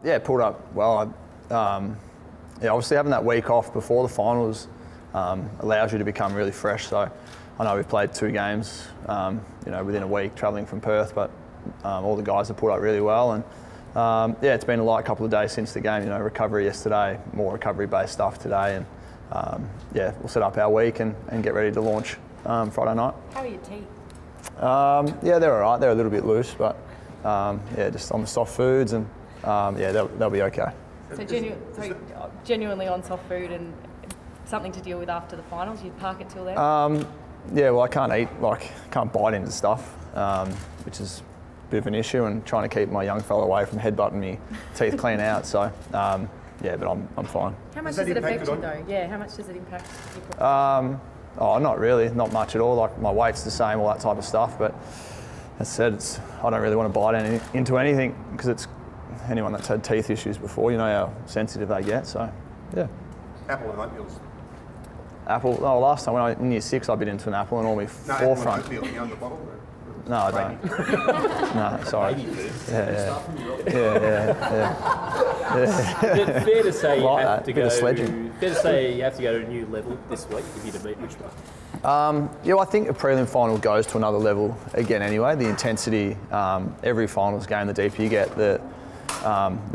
Yeah, pulled up well. Obviously having that week off before the finals allows you to become really fresh. So I know we've played 2 games, within a week, travelling from Perth, but all the guys have pulled up really well. And it's been a light couple of days since the game. Recovery yesterday, more recovery-based stuff today, and we'll set up our week and get ready to launch Friday night. How are your teeth? They're all right. They're a little bit loose, but just on the soft foods, and they'll be okay. So genuinely on soft food and something to deal with after the finals. You'd park it till then. I can't bite into stuff, which is a bit of an issue, and trying to keep my young fella away from headbutting me teeth clean out. So but I'm fine. How much does it affect you though? Yeah, how much does it impact you? Not really, not much at all. Like my weight's the same, all that type of stuff. But as I said, I don't really want to bite into anything because it's anyone that's had teeth issues before, you know how sensitive they get. So yeah. Apple and oatmeals. Apple. Oh, last time when I was in year 6, I bit into an apple and all my forefront. No, apple and oatmeal, the bottle. No, I don't. No, sorry. Yeah. Fair to say you have to go. Sledging. Fair to say you have to go to a new level this week if you're to beat Richmond. I think a prelim final goes to another level again. Anyway, the intensity. Every finals game, the deeper you get, the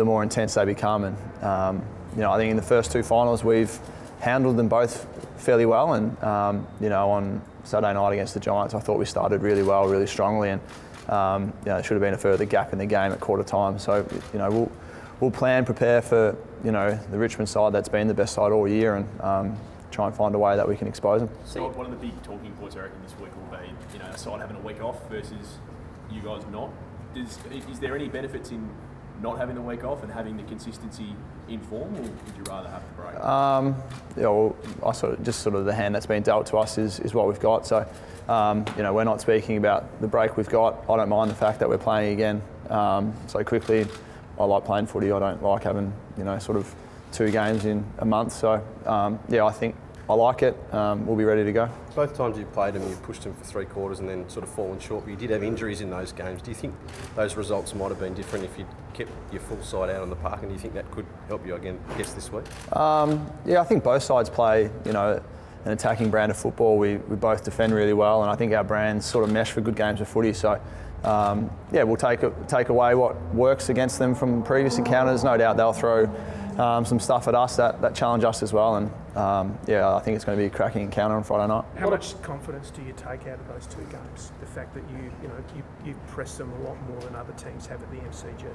more intense they become. And I think in the first 2 finals we've handled them both fairly well. And on Saturday night against the Giants, I thought we started really well, really strongly, and there should have been a further gap in the game at quarter time. So we'll plan, prepare for the Richmond side that's been the best side all year, and try and find a way that we can expose them. So one of the big talking points I reckon this week will be a side having a week off versus you guys not. Is there any benefits in not having the week off and having the consistency in form, or would you rather have the break? I the hand that's been dealt to us is what we've got. So, we're not speaking about the break we've got. I don't mind the fact that we're playing again so quickly. I like playing footy. I don't like having 2 games in a month. So, I think I like it. We'll be ready to go. Both times you've played them, you pushed them for 3 quarters and then sort of fallen short. But you did have injuries in those games. Do you think those results might have been different if you'd kept your full side out on the park? And do you think that could help you again, I guess, this week? I think both sides play, an attacking brand of football. We both defend really well, and I think our brands sort of mesh for good games of footy. So, we'll take away what works against them from previous encounters. No doubt they'll throw some stuff at us that challenge us as well, and I think it's going to be a cracking encounter on Friday night. How much confidence do you take out of those 2 games? The fact that you press them a lot more than other teams have at the MCG.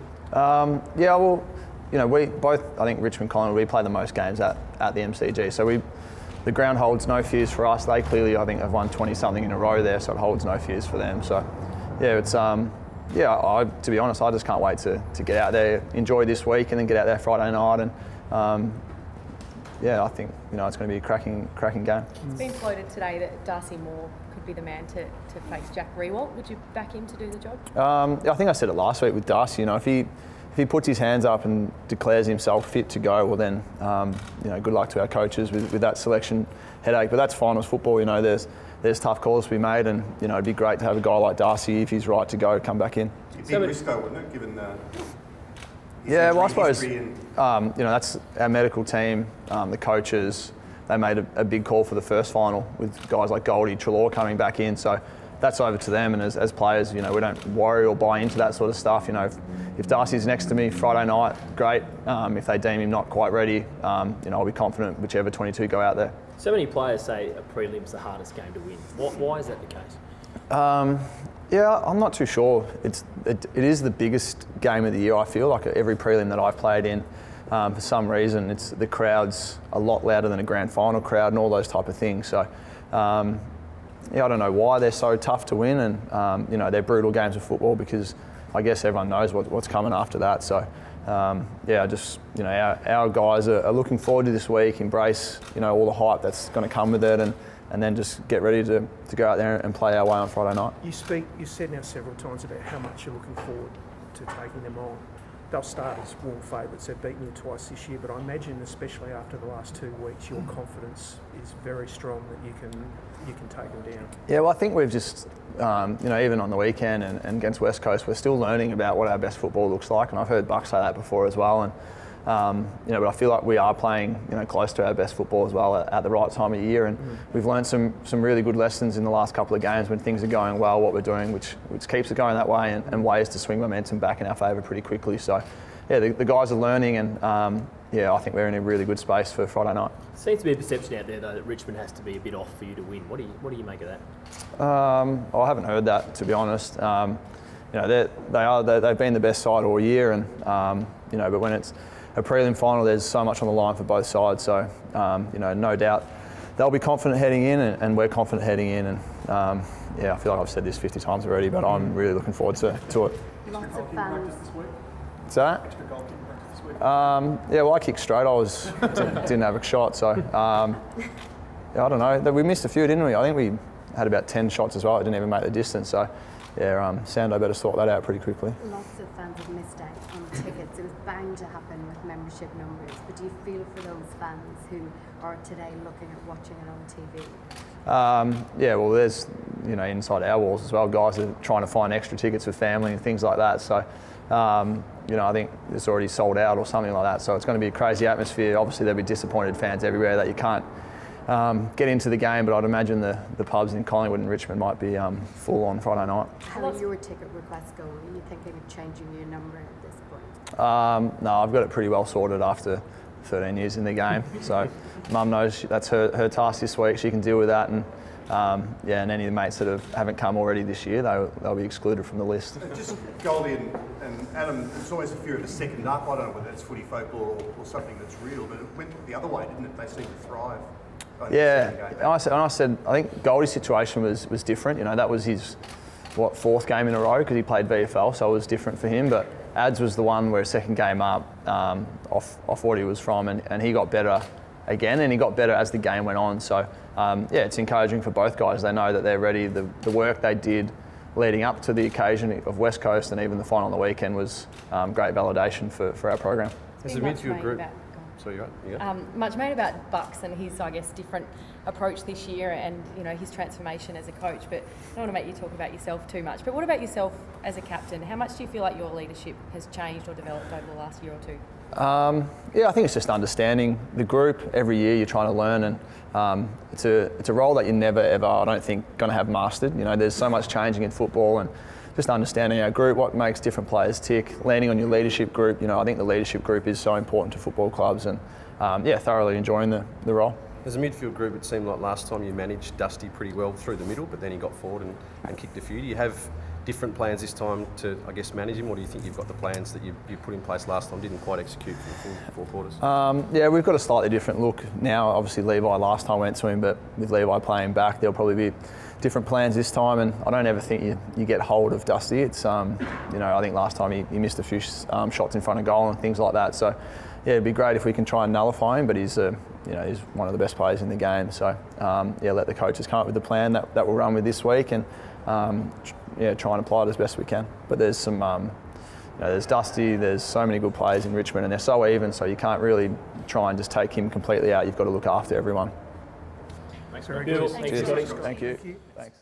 We both, I think Richmond, Collingwood, we play the most games at the MCG, so the ground holds no fears for us. They clearly, I think, have won 20 something in a row there, so it holds no fears for them. So it's to be honest, I just can't wait to get out there, enjoy this week, and then get out there Friday night. And I think it's going to be a cracking game. It's been floated today that Darcy Moore could be the man to face Jack Riewoldt. Would you back him to do the job? I think I said it last week with Darcy. If he puts his hands up and declares himself fit to go, well then, good luck to our coaches with that selection headache. But that's finals football. There's tough calls to be made, and it'd be great to have a guy like Darcy, if he's right to go, come back in. It'd be a risk though, wouldn't it, given I suppose that's our medical team, the coaches. They made a big call for the first final with guys like Goldie, Treloar coming back in. So that's over to them, and as players, we don't worry or buy into that sort of stuff. If Darcy's next to me Friday night, great. If they deem him not quite ready, I'll be confident whichever 22 go out there. So many players say a prelim's the hardest game to win. Why is that the case? I'm not too sure. It is the biggest game of the year, I feel. Like every prelim that I've played in, for some reason, the crowd's a lot louder than a grand final crowd and all those type of things. So, I don't know why they're so tough to win, and they're brutal games of football because I guess everyone knows what's coming after that. So, our guys are looking forward to this week, embrace all the hype that's going to come with it, and then just get ready to go out there and play our way on Friday night. You said now several times about how much you're looking forward to taking them on. they'll start as warm favourites. They've beaten you twice this year, but I imagine, especially after the last 2 weeks, your confidence is very strong that you can take them down. Yeah, well, I think we've just, even on the weekend and against West Coast, we're still learning about what our best football looks like, and I've heard Buck say that before as well. And but I feel like we are playing, close to our best football as well at the right time of year, and we've learned some really good lessons in the last couple of games when things are going well, what we're doing, which keeps it going that way, and ways to swing momentum back in our favour pretty quickly. So, yeah, the guys are learning, and I think we're in a really good space for Friday night. Seems to be a perception out there though that Richmond has to be a bit off for you to win. What do you make of that? I haven't heard that, to be honest. They've been the best side all year, and but when it's a prelim final, there's so much on the line for both sides. So, no doubt they'll be confident heading in, and we're confident heading in. And I feel like I've said this 50 times already, but I'm really looking forward to it. Lots of fans. What's that? Well, I kicked straight. Didn't have a shot, so I don't know. We missed a few, didn't we? I think we had about 10 shots as well. It didn't even make the distance. So, Sando better sort that out pretty quickly. Lots of fans have missed out on tickets. It was bound to happen with membership numbers. But do you feel for those fans who are today looking at watching it on TV? Well, there's inside our walls as well, guys are trying to find extra tickets for family and things like that. So, I think it's already sold out or something like that. So it's going to be a crazy atmosphere. Obviously, there'll be disappointed fans everywhere that you can't get into the game, but I'd imagine the pubs in Collingwood and Richmond might be full on Friday night. How are your ticket requests going? Are you thinking of changing your number at this point? No, I've got it pretty well sorted after 13 years in the game. So Mum knows that's her task this week. She can deal with that, and and any of the mates that haven't come already this year, they'll be excluded from the list. Just Goldie and Adam, there's always a fear of a second up. I don't know whether that's footy folklore or something that's real, but it went the other way, didn't it? They seem to thrive. Yeah, and I said, I think Goldie's situation was different. That was his, 4th game in a row because he played VFL, so it was different for him. But Ads was the one where second game up, off what he was from, and he got better again, and he got better as the game went on. So, it's encouraging for both guys. They know that they're ready. The work they did leading up to the occasion of West Coast and even the final on the weekend was great validation for our program. As a midfield group. So you're right. Much made about Bucks and his, different approach this year, and his transformation as a coach. But I don't want to make you talk about yourself too much. But what about yourself as a captain? How much do you feel like your leadership has changed or developed over the last year or two? I think it's just understanding the group. Every year you're trying to learn, and it's a role that you're never ever, I don't think, going to have mastered. There's so much changing in football, and just understanding our group, what makes different players tick, landing on your leadership group. I think the leadership group is so important to football clubs, and thoroughly enjoying the role. As a midfield group, it seemed like last time you managed Dusty pretty well through the middle, but then he got forward and kicked a few. Do you have different plans this time to, manage him, or do you think you've got the plans that you put in place last time didn't quite execute for the full 4 quarters? We've got a slightly different look now. Obviously, Levi last time went to him, but with Levi playing back, there'll probably be different plans this time, and I don't ever think you get hold of Dusty. It's I think last time he missed a few shots in front of goal and things like that. So it'd be great if we can try and nullify him, but he's he's one of the best players in the game. So let the coaches come up with the plan that we'll run with this week, and try and apply it as best we can. But there's some there's Dusty, there's so many good players in Richmond, and they're so even, so you can't really try and just take him completely out. You've got to look after everyone. Thanks very good. Cheers. Thank you. Thanks.